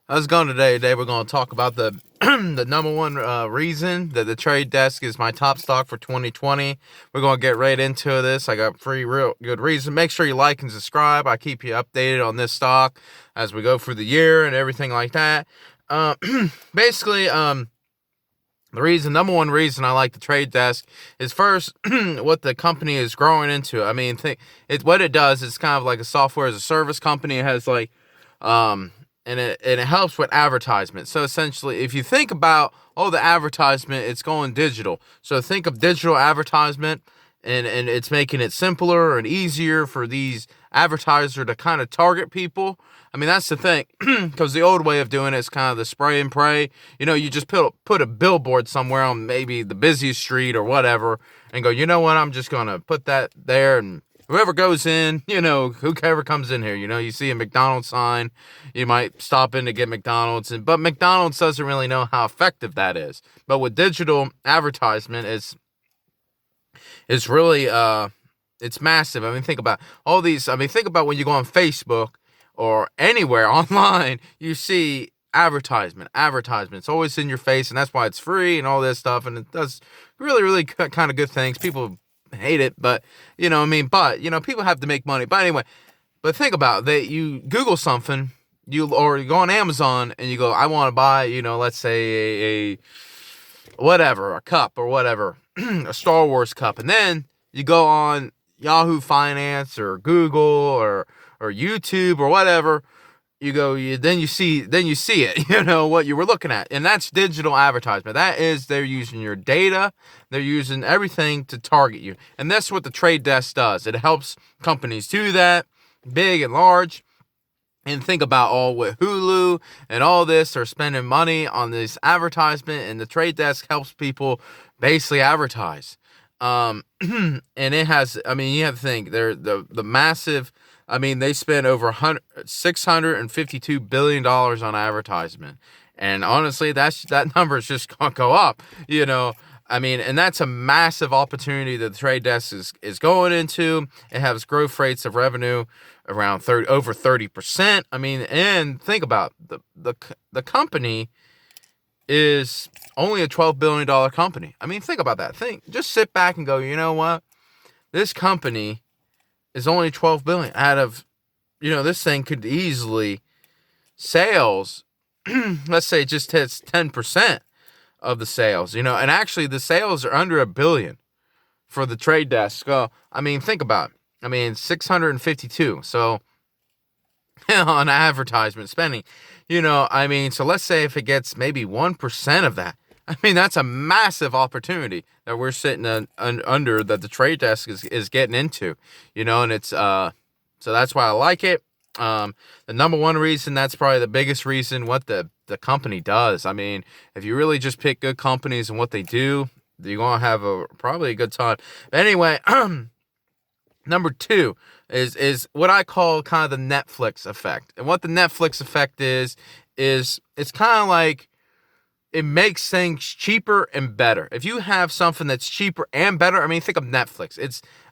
How's it going today? Today we're going to talk about the the number one reason that the trade desk is my top stock for 2020. We're going to get right into this. I got three real good reasons. Make sure you like and subscribe. I keep you updated on this stock as we go through the year and everything like that. Uh, basically, number one reason I like the trade desk is first what the company is growing into. I mean, what it does is kind of like a software as a service company. It has like um, and it helps with advertisement. So essentially, if you think about the advertisement, it's going digital. So think of digital advertisement, and it's making it simpler and easier for these advertisers to kind of target people. I mean, that's the thing, because the old way of doing it is kind of the spray and pray. You just put a billboard somewhere on maybe the busiest street or whatever, and go, you know what, I'm just gonna put that there, and whoever goes in, whoever comes in here, you see a McDonald's sign, you might stop in to get McDonald's, but McDonald's doesn't really know how effective that is. But with digital advertisement, it's really it's massive. I mean, think about all these. I mean, think about when you go on Facebook or anywhere online, you see advertisement. It's always in your face, and that's why it's free and all this stuff, and it does really, really kind of good things. People hate it, but people have to make money. But anyway, but think about that. You Google something, or you go on Amazon and you go, I want to buy, let's say a whatever, a cup or whatever, a Star Wars cup, and then you go on Yahoo Finance or Google or YouTube or whatever. Then you see it, what you were looking at. And that's digital advertisement. That is, they're using your data. They're using everything to target you. And that's what the trade desk does. It helps companies do that, big and large. And think about all with Hulu and all this, they're spending money on this advertisement, and the trade desk helps people basically advertise. And it has, I mean, you have to think, they're the massive, I mean, they spend over $652 billion on advertisement. And honestly, that number is just going to go up. I mean, and that's a massive opportunity that the trade desk is going into. It has growth rates of revenue around over 30%. I mean, and think about the company is only a $12 billion company. I mean, think about that. Just sit back and go, you know what? This company is only 12 billion out of, this thing could easily sales, let's say it just hits 10% of the sales, and actually the sales are under $1 billion for the trade desk. So, I mean, think about it. I mean, 652. So on advertisement spending, so let's say if it gets maybe 1% of that, I mean, that's a massive opportunity that we're sitting under, that the trade desk is getting into, and it's, so that's why I like it. The number one reason, that's probably the biggest reason, what the company does. I mean, if you really just pick good companies and what they do, you're going to have probably a good time. But anyway, number two is what I call kind of the Netflix effect. And what the Netflix effect is it's kind of like, it makes things cheaper and better. If you have something that's cheaper and better, I mean, think of Netflix.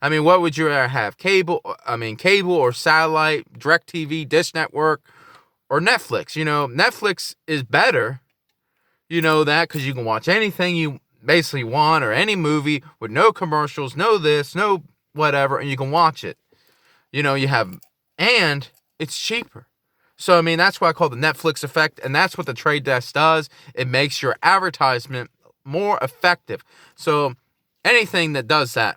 What would you rather have? Cable or satellite, DirecTV, Dish Network, or Netflix? Netflix is better. You know that because you can watch anything you basically want, or any movie with no commercials, no this, no whatever, and you can watch it. And it's cheaper. So, I mean, that's what I call the Netflix effect, and that's what the trade desk does. It makes your advertisement more effective. So, anything that does that,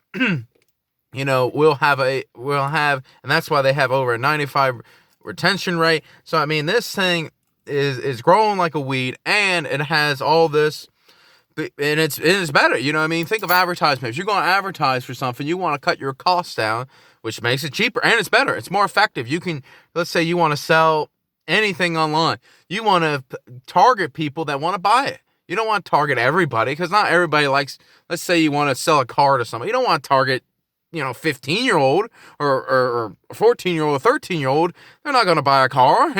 we'll have, and that's why they have over a 95 retention rate. So, I mean, this thing is growing like a weed, and it has all this, and it's better. Think of advertisement. If you're going to advertise for something, you want to cut your costs down, which makes it cheaper, and it's better. It's more effective. Let's say you want to sell anything online. You want to target people that want to buy it. You don't want to target everybody, because not everybody likes, let's say you want to sell a car to somebody. You don't want to target, 15-year-old or 14-year-old or 13-year-old. They're not going to buy a car.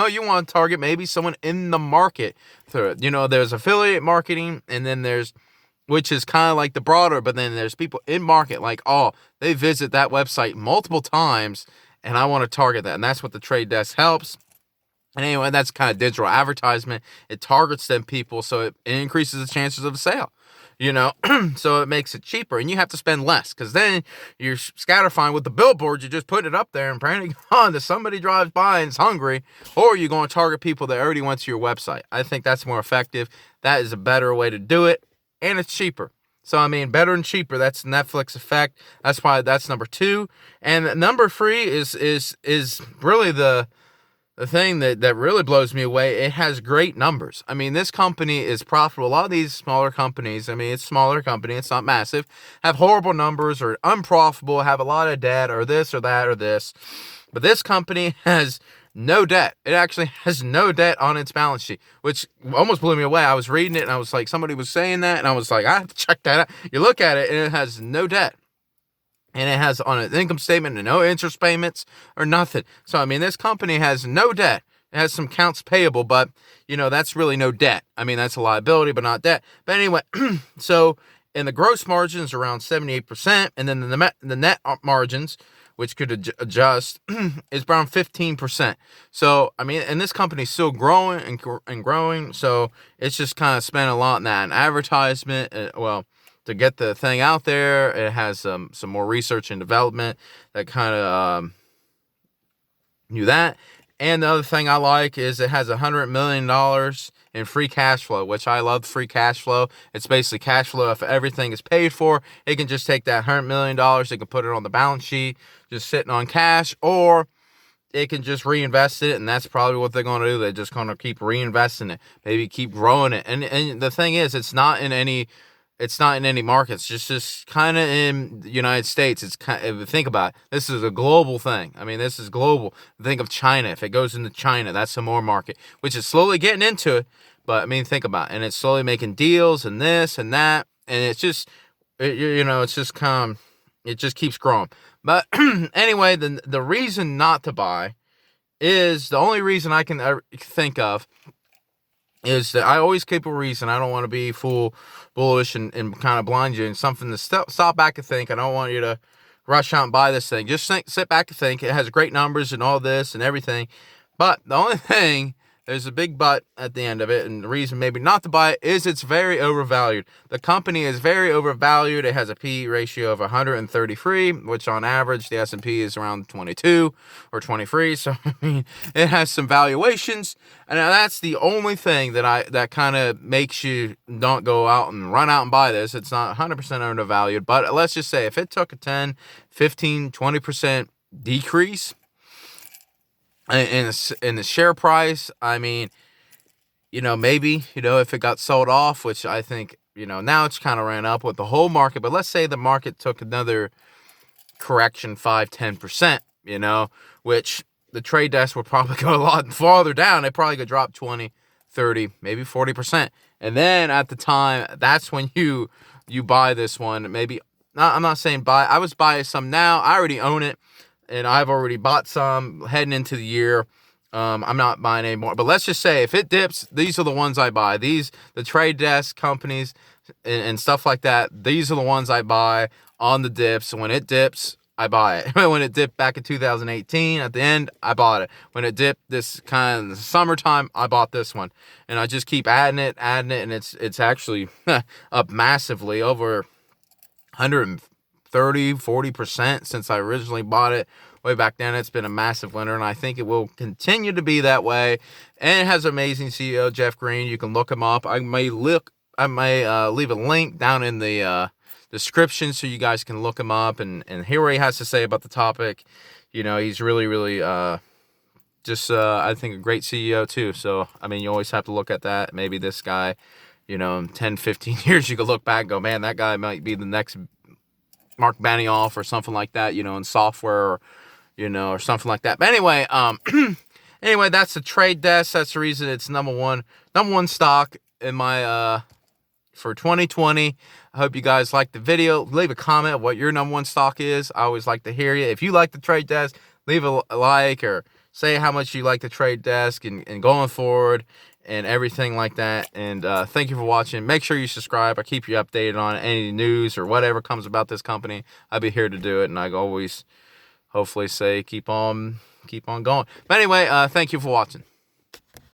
You want to target maybe someone in the market. There's affiliate marketing, and then which is kind of like the broader, but then there's people in market like, they visit that website multiple times, and I want to target that. And that's what the trade desk helps. And anyway, that's kind of digital advertisement. It targets them people, so it increases the chances of a sale. You know, so it makes it cheaper, and you have to spend less because then you're scatterfying with the billboards. You just put it up there and praying on that somebody drives by and is hungry, or you're going to target people that already went to your website. I think that's more effective. That is a better way to do it, and it's cheaper. So I mean, better and cheaper. That's Netflix effect. That's why that's number 2, and number 3 is really the thing that really blows me away. It has great numbers. I mean, this company is profitable. A lot of these smaller companies, I mean, it's a smaller company, it's not massive, have horrible numbers or unprofitable, have a lot of debt or this or that or this. But this company has no debt. It actually has no debt on its balance sheet, which almost blew me away. I was reading it and I was like, somebody was saying that, and I was like, I have to check that out. You look at it and it has no debt. And it has on an income statement and no interest payments or nothing. So, I mean, this company has no debt. It has some accounts payable, but, you know, that's really no debt. I mean, that's a liability, but not debt. But anyway, so, and the gross margins are around 78%, and then the net margins, which could adjust, is around 15%. So, I mean, and this company's still growing and growing, so it's just kind of spent a lot on that. And advertisement, to get the thing out there, it has some more research and development that kind of knew that. And the other thing I like is it has $100 million in free cash flow, which I love free cash flow. It's basically cash flow. If everything is paid for, it can just take that $100 million, it can put it on the balance sheet, just sitting on cash, or it can just reinvest it, and that's probably what they're going to do. They're just going to keep reinvesting it, maybe keep growing it. And the thing is, it's not in any markets, just kind of in the United States. It's kind of, think about it, this is a global thing. I mean, this is global. Think of China. If it goes into China, that's some more market, which is slowly getting into it. But I mean, think about it. And it's slowly making deals and this and that. And it's just, it's just it just keeps growing. But anyway, the reason not to buy is, the only reason I can think of is that I always keep a reason. I don't want to be bullish and kind of blind you, and something to stop back and think. I don't want you to rush out and buy this thing. Just sit back and think. It has great numbers and all this and everything. But the only thing, there's a big but at the end of it, and the reason maybe not to buy it is it's very overvalued. The company is very overvalued. It has a P/E ratio of 133, which on average the S&P is around 22 or 23. So I mean, it has some valuations, and that's the only thing that kind of makes you don't go out and run out and buy this. It's not 100% undervalued, but let's just say if it took a 10, 15, 20% decrease in the share price, I mean, maybe, if it got sold off, which I think, now it's kind of ran up with the whole market, but let's say the market took another correction, 5-10%, which the trade desk would probably go a lot farther down. It probably could drop 20, 30, maybe 40%. And then at the time, that's when you buy this one. Maybe, I'm not saying buy, I was buying some now. I already own it, and I've already bought some heading into the year. I'm not buying anymore. But let's just say if it dips, these are the ones I buy. The trade desk companies and stuff like that, these are the ones I buy on the dips. When it dips, I buy it. When it dipped back in 2018, at the end, I bought it. When it dipped this kind of summertime, I bought this one. And I just keep adding it, and it's actually up massively, over 130-40% since I originally bought it way back then. It's been a massive winner, and I think it will continue to be that way. And it has an amazing CEO, Jeff Green. You can look him up. I may leave a link down in the description so you guys can look him up and hear what he has to say about the topic. He's really, really I think a great CEO too. So, I mean, you always have to look at that. Maybe this guy, in 10, 15 years, you could look back and go, man, that guy might be the next Mark Benioff or something like that, in software, or something like that. But anyway, anyway, that's the trade desk. That's the reason it's number one stock in my, for 2020. I hope you guys liked the video. Leave a comment what your number one stock is. I always like to hear you. If you like the trade desk, leave a like or say how much you like the trade desk and going forward and everything like that. And thank you for watching. Make sure you subscribe. I keep you updated on any news or whatever comes about this company. I'll be here to do it, and I always hopefully say keep on going. But anyway, thank you for watching.